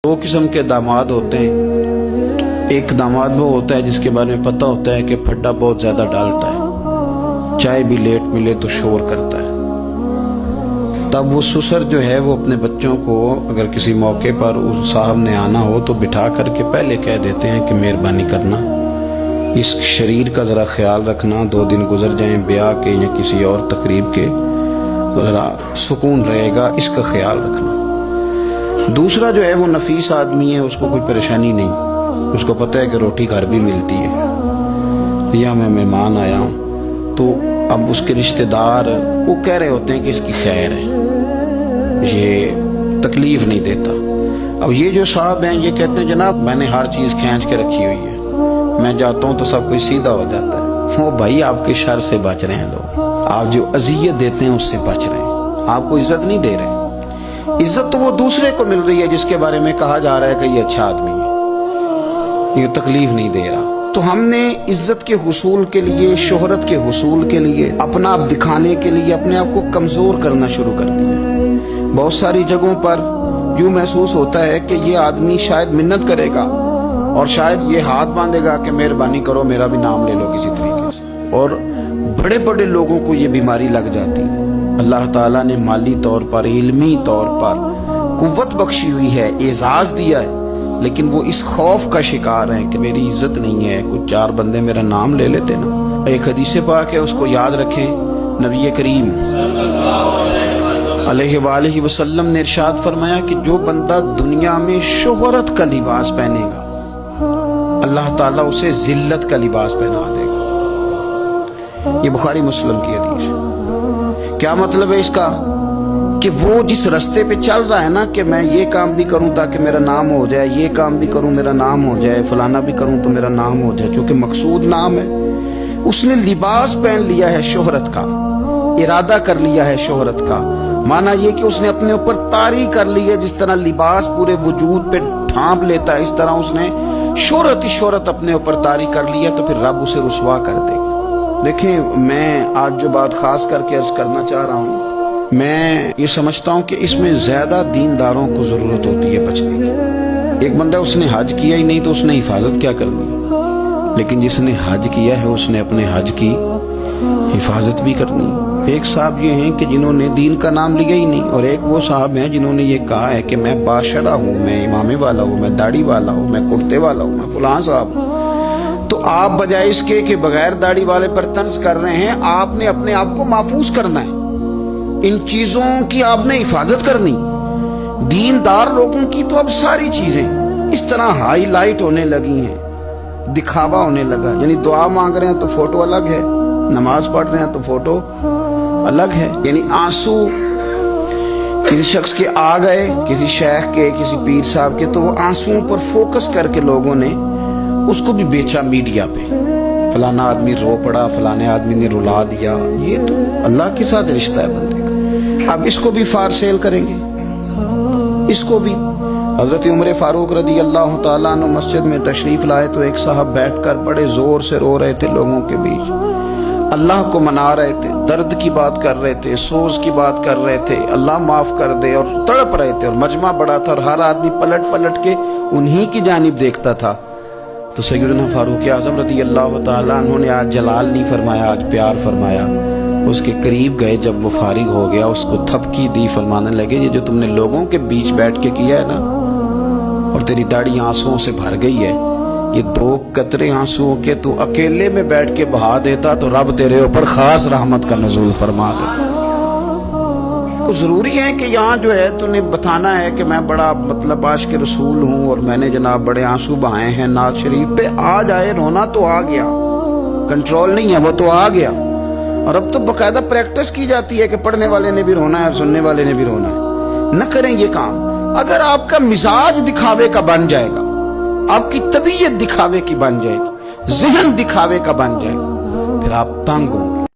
दो किस्म के दामाद होते हैं। एक दामाद वो होता है जिसके बारे में पता होता है कि फड्डा बहुत ज्यादा डालता है, चाय भी लेट मिले तो शोर करता है। तब वो ससुर जो है वो अपने बच्चों को अगर किसी मौके पर उस साहब ने आना हो तो बिठा करके पहले कह देते हैं कि मेहरबानी करना, इस शरीर का ज़रा ख्याल रखना, 2 दिन गुजर जाएं ब्याह के या किसी और तकरीब के तो ज़रा सुकून रहेगा, इसका ख्याल रखना। दूसरा जो है वो नफीस आदमी है, उसको कोई परेशानी नहीं, उसको पता है कि रोटी घर भी मिलती है, या मैं मेहमान आया हूँ तो अब उसके रिश्तेदार वो कह रहे होते हैं कि इसकी खैर है, ये तकलीफ नहीं देता। अब ये जो साहब हैं ये कहते हैं जनाब मैंने हर चीज़ खींच के रखी हुई है, मैं जाता हूँ तो सब कुछ सीधा हो जाता है। वो भाई आपके शर से बच रहे हैं लोग, आप जो अजियत देते हैं उससे बच रहे हैं, आपको इज्जत नहीं दे रहे। इज्जत तो वो दूसरे को मिल रही है जिसके बारे में कहा जा रहा है कि ये अच्छा आदमी है, ये तकलीफ नहीं दे रहा। तो हमने इज्जत के हुसूल के लिए, शोहरत के हुसूल के लिए, अपना आप दिखाने के लिए अपने आप को कमजोर करना शुरू कर दिया। बहुत सारी जगहों पर यूं महसूस होता है कि ये आदमी शायद मिन्नत करेगा और शायद ये हाथ बांधेगा कि मेहरबानी करो मेरा भी नाम ले लो किसी तरीके से, और बड़े बड़े लोगों को ये बीमारी लग जाती है। अल्लाह ताला ने माली तौर पर, इल्मी तौर पर कुव्वत बख्शी हुई है, एजाज दिया है, लेकिन वो इस खौफ का शिकार है कि मेरी इज्जत नहीं है, कुछ 4 बंदे मेरा नाम ले लेते ना। एक हदीस पाक है, उसको याद रखें। नबी करीम अलैहि वसल्लम ने इरशाद फरमाया कि जो बंदा दुनिया में शोहरत का लिबास पहनेगा अल्लाह ताला उसे जिल्लत का लिबास पहना देगा। ये बुखारी मुस्लिम की हदीस है। क्या मतलब है इसका? कि वो जिस रास्ते पे चल रहा है ना कि मैं ये काम भी करूं ताकि मेरा नाम हो जाए, ये काम भी करूं मेरा नाम हो जाए, फलाना भी करूं तो मेरा नाम हो जाए, चूंकि मकसूद नाम है, उसने लिबास पहन लिया है शोहरत का, इरादा कर लिया है शोहरत का। माना ये कि उसने अपने ऊपर तारी कर ली है, जिस तरह लिबास पूरे वजूद पे ढांप लेता है, इस तरह उसने शोहरत ही शोहरत अपने ऊपर तारी कर लिया, तो फिर रब उसे रुसवा कर देगा। देखिए, मैं आज जो बात खास करके अर्ज करना चाह रहा हूँ, मैं ये समझता हूँ कि इसमें ज्यादा दीनदारों को जरूरत होती है बचने की। एक बंदा उसने हज किया ही नहीं तो उसने हिफाजत क्या करनी, लेकिन जिसने हज किया है उसने अपने हज की हिफाजत भी करनी। एक साहब ये हैं कि जिन्होंने दीन का नाम लिया ही नहीं, और एक वो साहब हैं जिन्होंने ये कहा है कि मैं बादशाह हूँ, मैं इमामे वाला हूँ, मैं दाढ़ी वाला हूँ, मैं कुर्ते वाला हूँ, मैं फलां साहब हूँ। तो आप बजाय इसके कि बगैर दाढ़ी वाले पर तंज कर रहे हैं, आपने अपने आप को महफूज करना है, इन चीजों की आपने हिफाजत करनी। दीनदार लोगों की तो अब सारी चीजें इस तरह हाईलाइट होने लगी हैं, दिखावा होने लगा। यानी दुआ मांग रहे हैं तो फोटो अलग है, नमाज पढ़ रहे हैं तो फोटो अलग है। यानी आंसू किसी शख्स के आ गए, किसी शेख के, किसी पीर साहब के, तो वो आंसुओं पर फोकस करके लोगों ने उसको भी बेचा मीडिया पे, फलाना आदमी रो पड़ा, फलाने आदमी ने रुला दिया। ये तो अल्लाह के साथ रिश्ता है बंदे का। अब इसको भी फार सेल करेंगे, इसको भी। हजरत उमर फारूक रदी अल्लाह ताला अन्हु मस्जिद में तशरीफ लाए तो एक साहब बैठकर बड़े जोर से रो रहे थे लोगों के बीच, अल्लाह को मना रहे थे, दर्द की बात कर रहे थे, सोज की बात कर रहे थे, अल्लाह माफ कर दे, और तड़प रहे थे। और मजमा बड़ा था और हर आदमी पलट पलट के उन्हीं की जानिब देखता था। तो सैयदना फारूक आज़म रज़ी अल्लाह ताला अन्हु ने आज जलाल नहीं फरमाया, आज प्यार फरमाया। उसके करीब गए, जब वो फारिग हो गया उसको थपकी दी, फरमाने लगे ये जो तुमने लोगों के बीच बैठ के किया है ना, और तेरी दाढ़ी आंसुओं से भर गई है, ये 2 कतरे आंसुओं के तू अकेले में बैठ के बहा देता तो रब तेरे ऊपर खास रहमत का नज़ूल फरमा दे। तो जरूरी है कि यहाँ जो है तूने बताना है कि मैं बड़ा मतलब आशिक़ रसूल हूँ और मैंने जनाब बड़े आंसू बहाए हैं नात शरीफ पे। आ जाए, रोना तो आ गया, कंट्रोल नहीं है, वो तो आ गया। और अब तो बाकायदा प्रैक्टिस की जाती है कि पढ़ने वाले ने भी रोना है, सुनने वाले ने भी रोना है। न करें ये काम। अगर आपका मिजाज दिखावे का बन जाएगा, आपकी तबीयत दिखावे की बन जाएगी, ज़हन दिखावे का बन जाएगा, फिर आप तंग होंगे।